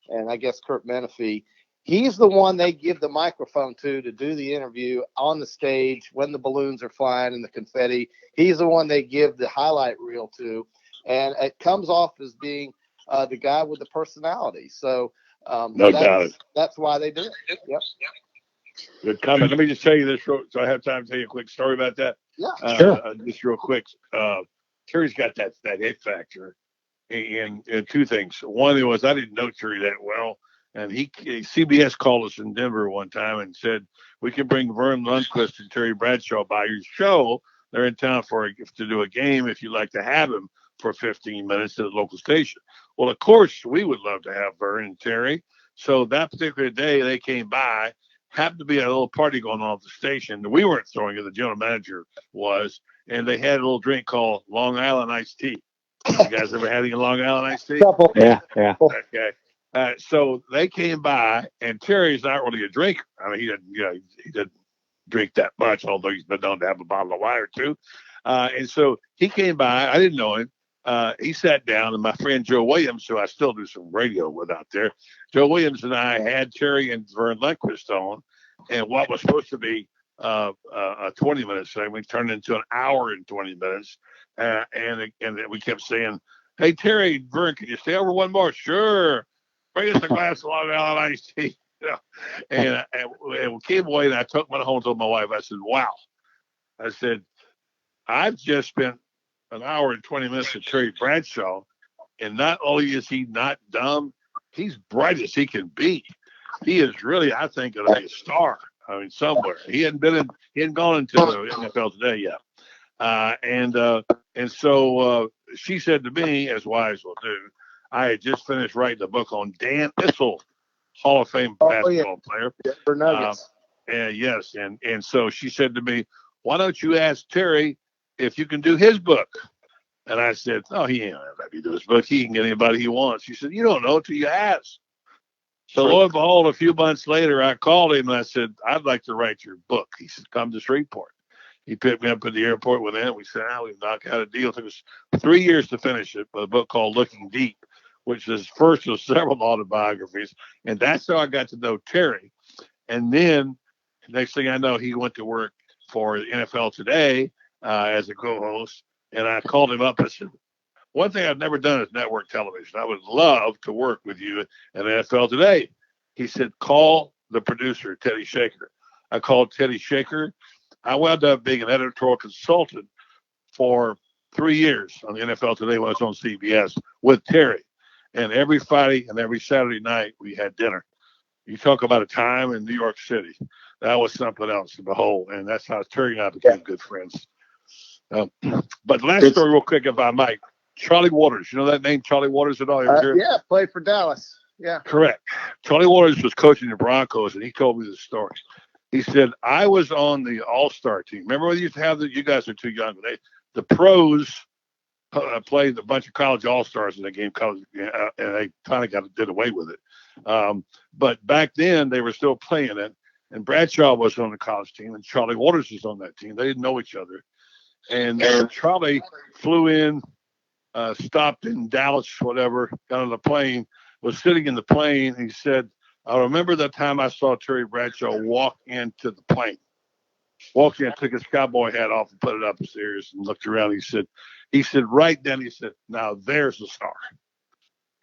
and I guess Kurt Menefee, he's the one they give the microphone to do the interview on the stage when the balloons are flying and the confetti. He's the one they give the highlight reel to, and it comes off as being the guy with the personality. So No doubt. That's why they do it. Yep. Good comment. Let me just tell you this, so I have time to tell you a quick story about that. Yeah, Sure. Just real quick. Terry's got that it factor, and 2 things. One was I didn't know Terry that well, and CBS called us in Denver one time and said we can bring Vern Lundquist and Terry Bradshaw by your show. They're in town to do a game. If you'd like to have him for 15 minutes at the local station. Well, of course, we would love to have Vern and Terry. So that particular day, they came by. Happened to be a little party going on at the station. We weren't throwing it. The general manager was. And they had a little drink called Long Island Iced Tea. You guys ever had any Long Island Iced Tea? Yeah. Okay. So they came by, and Terry's not really a drinker. I mean, he didn't drink that much, although he's been known to have a bottle of wine or two. And so he came by. I didn't know him. He sat down, and my friend Joe Williams, who I still do some radio with out there, Joe Williams and I had Terry and Vern Lundquist on, and what was supposed to be a 20-minute segment turned into an hour and 20 minutes. And we kept saying, hey, Terry, Vern, can you stay over one more? Sure. Bring us a glass of Long Island iced tea. And we came away, and I took one home and told my wife, I said, wow. I said, I've just spent an hour and 20 minutes with Terry Bradshaw, and not only is he not dumb, he's bright as he can be. He is really, I think, going to be a star. I mean, somewhere. He hadn't gone into the NFL today yet. And so she said to me, as wives will do, I had just finished writing a book on Dan Issel, Hall of Fame basketball player. For Nuggets. Yes. And so she said to me, why don't you ask Terry if you can do his book? And I said, oh, he ain't let me do his book. He can get anybody he wants. She said, you don't know till you ask. So lo and behold, a few months later, I called him and I said, I'd like to write your book. He said, come to Shreveport. He picked me up at the airport with him. We said, we've knocked out a deal. It took us 3 years to finish it, with a book called Looking Deep, which is first of several autobiographies. And that's how I got to know Terry. And then next thing I know, he went to work for NFL Today as a co-host. And I called him up. I said, one thing I've never done is network television. I would love to work with you at NFL Today. He said, call the producer, Teddy Shaker. I called Teddy Shaker. I wound up being an editorial consultant for 3 years on the NFL Today when I was on CBS with Terry. And every Friday and every Saturday night, we had dinner. You talk about a time in New York City. That was something else to behold. And that's how Terry and I became good friends. But last story real quick, if I might. Charlie Waters. You know that name, Charlie Waters, at all? Yeah, played for Dallas. Yeah. Correct. Charlie Waters was coaching the Broncos, and he told me the story. He said, I was on the All-Star team. Remember when they used to have you guys are too young, but the pros played a bunch of college All-Stars in the game, and they kind of did away with it. But back then, they were still playing it, and Bradshaw was on the college team, and Charlie Waters was on that team. They didn't know each other. And Charlie flew in, stopped in Dallas, whatever, got on the plane, was sitting in the plane. He said, I remember the time I saw Terry Bradshaw walk into the plane. Walked in, took his cowboy hat off and put it upstairs and looked around. He said, right then, he said, now there's the star.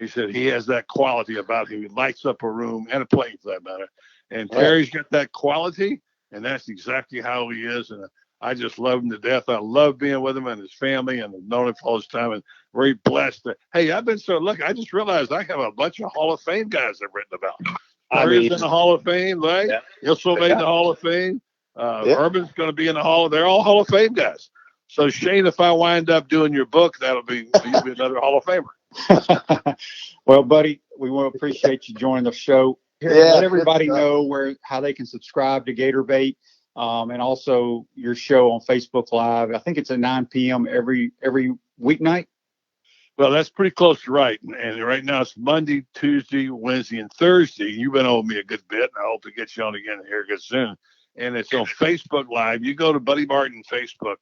He said he has that quality about him. He lights up a room and a plane for that matter. And Yeah. Terry's got that quality, and that's exactly how he is. And I just love him to death. I love being with him and his family, and I've known him for all this time, and very blessed. Hey, I've been so lucky. I just realized I have a bunch of Hall of Fame guys I've written about. Terry's in the Hall of Fame, right? Yeah. He'll made the Hall of Fame. Urban's going to be in the Hall. They're all Hall of Fame guys. So Shane, if I wind up doing your book, you'll be another Hall of Famer. Well, buddy, we want to appreciate you joining the show. Yeah, Let everybody good know how they can subscribe to Gator Bait, and also your show on Facebook Live. I think it's at 9 p.m. every weeknight. Well, that's pretty close to right. And right now it's Monday, Tuesday, Wednesday, and Thursday. You've been owing me a good bit, and I hope to get you on again here good soon. And it's on Facebook Live. You go to Buddy Martin Facebook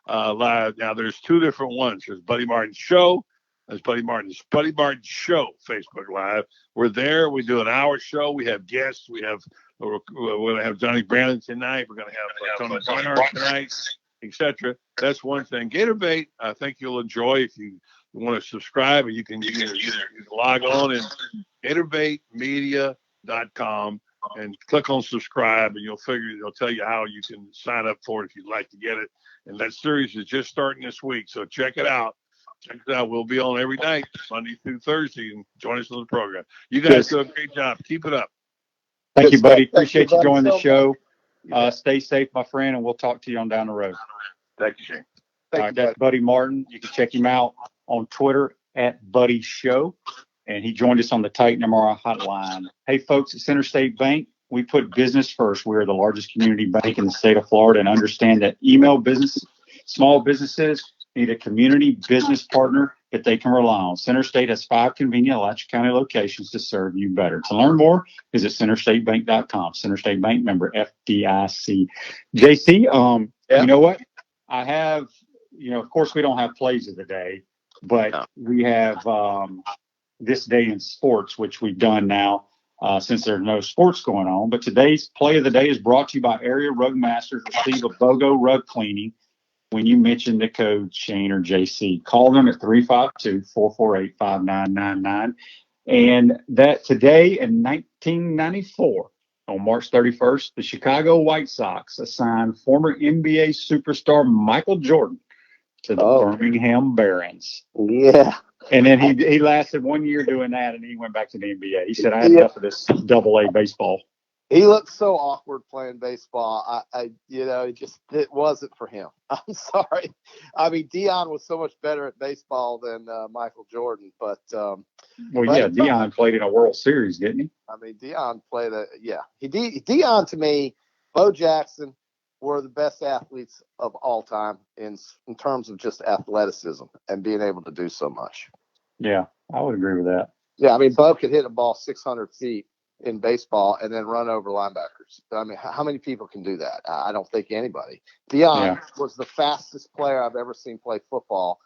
Live. Now, there's two different ones. There's Buddy Martin Show. There's Buddy Martin Show Facebook Live. We're there. We do an hour show. We have guests. We're going to have Johnny Brandon tonight. We're going to have Tony Barnhart tonight, etc. That's one thing. Gator Bait, I think you'll enjoy if you want to subscribe, and you can log on and GatorBaitMedia.com and click on subscribe, and it'll tell you how you can sign up for it if you'd like to get it. And that series is just starting this week, so check it out. We'll be on every night, Monday through Thursday, and join us on the program. You guys do a great job. Keep it up. Thank you, buddy. Appreciate you buddy, joining the show. much. Stay safe, my friend, and we'll talk to you on down the road. Thank you, Shane. Thank All you, right, that's Buddy Martin. You can check him out on Twitter at Buddy Show. And he joined us on the Titan MRI hotline. Hey, folks, at Center State Bank, we put business first. We are the largest community bank in the state of Florida and understand that small businesses need a community business partner that they can rely on. Center State has 5 convenient Alachua County locations to serve you better. To learn more, visit centerstatebank.com. Center State Bank, member FDIC. JC, You know what? I have, of course, we don't have plays of the day, but we have this day in sports, which we've done now since there's no sports going on. But today's play of the day is brought to you by Area Rug Masters. Receive a BOGO rug cleaning when you mention the code Shane or JC. Call them at 352-448-5999. And that today in 1994, on March 31st, the Chicago White Sox assigned former NBA superstar Michael Jordan to the Birmingham Barons. Yeah. And then he lasted 1 year doing that, and he went back to the NBA. He said, I had enough of this double-A baseball. He looked so awkward playing baseball. It wasn't for him. I'm sorry. I mean, Deion was so much better at baseball than Michael Jordan, but Deion played in a World Series, didn't he? I mean, Deion played Deion, to me, Bo Jackson were the best athletes of all time in terms of just athleticism and being able to do so much. Yeah, I would agree with that. Yeah, I mean, Bo could hit a ball 600 feet in baseball and then run over linebackers. I mean, how many people can do that? I don't think anybody. Deion was the fastest player I've ever seen play football.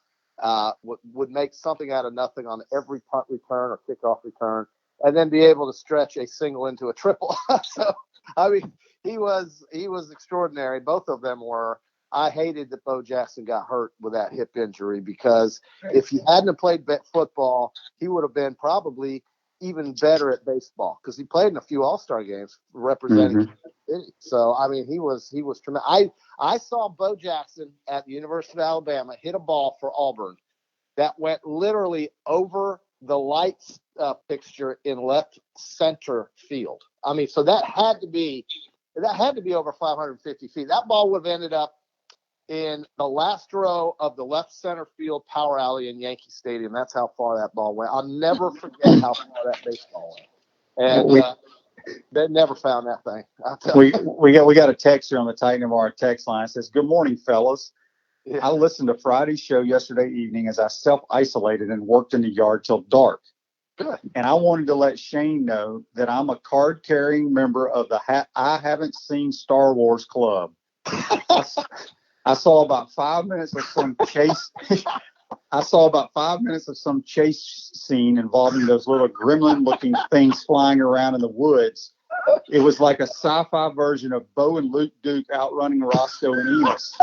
Would make something out of nothing on every punt return or kickoff return, and then be able to stretch a single into a triple. So, I mean, he was extraordinary. Both of them were. I hated that Bo Jackson got hurt with that hip injury, because if he hadn't played football, he would have been probably even better at baseball, because he played in a few All-Star games representing. So, I mean, he was tremendous. I saw Bo Jackson at the University of Alabama hit a ball for Auburn that went literally over the lights fixture in left center field. I mean, so that had to be over 550 feet. That ball would have ended up in the last row of the left center field power alley in Yankee Stadium. That's how far that ball went. I'll never forget how far that baseball went. And they never found that thing. We got a text here on the Titan MRI text line. It says, "Good morning, fellas. Yeah. I listened to Friday's show yesterday evening as I self-isolated and worked in the yard till dark. Good. And I wanted to let Shane know that I'm a card-carrying member of the I Haven't Seen Star Wars Club. I saw about 5 minutes of some chase. Chase scene involving those little gremlin-looking things flying around in the woods. It was like a sci-fi version of Bo and Luke Duke outrunning Roscoe and Enos.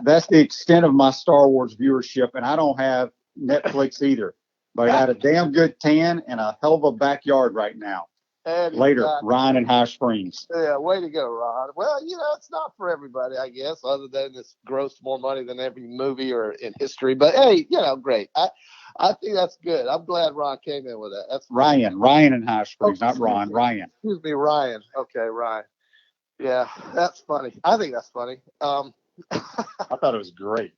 That's the extent of my Star Wars viewership, and I don't have Netflix either. But I got a damn good tan and a hell of a backyard right now. And Later, Ryan in High Springs. Yeah, way to go, Ron. Well, it's not for everybody, I guess, other than it's grossed more money than every movie or in history. But hey, great. I think that's good. I'm glad Ron came in with that. That's Ryan in High Springs, not Ron. Ryan. Excuse me, Ryan. Okay, Ryan. Yeah, that's funny. I think that's funny. I thought it was great.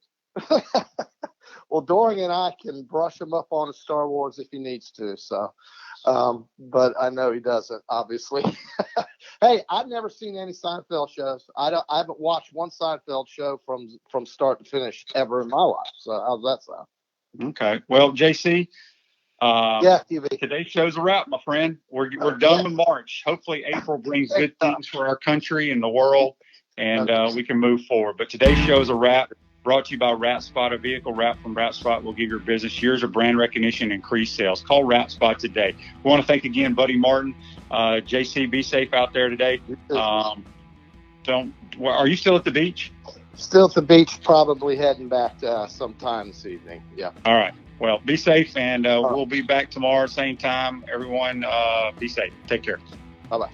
Well, Dorian and I can brush him up on his Star Wars if he needs to. So, but I know he doesn't, obviously. Hey, I've never seen any Seinfeld shows. I haven't watched one Seinfeld show from start to finish ever in my life. So how's that sound? Okay. Well, JC, Yeah, TV. today's show's a wrap, my friend. We're done with March. Hopefully April brings good things for our country and the world, and we can move forward. But today's show's a wrap. Brought to you by Wrap Spot, a vehicle wrap from Wrap Spot will give your business years of brand recognition and increased sales. Call Wrap Spot today. We want to thank again Buddy Martin. JC, be safe out there today. Are you still at the beach? Still at the beach, probably heading back sometime this evening. Yeah. All right. Well, be safe, and we'll be back tomorrow, same time. Everyone, be safe. Take care. Bye-bye.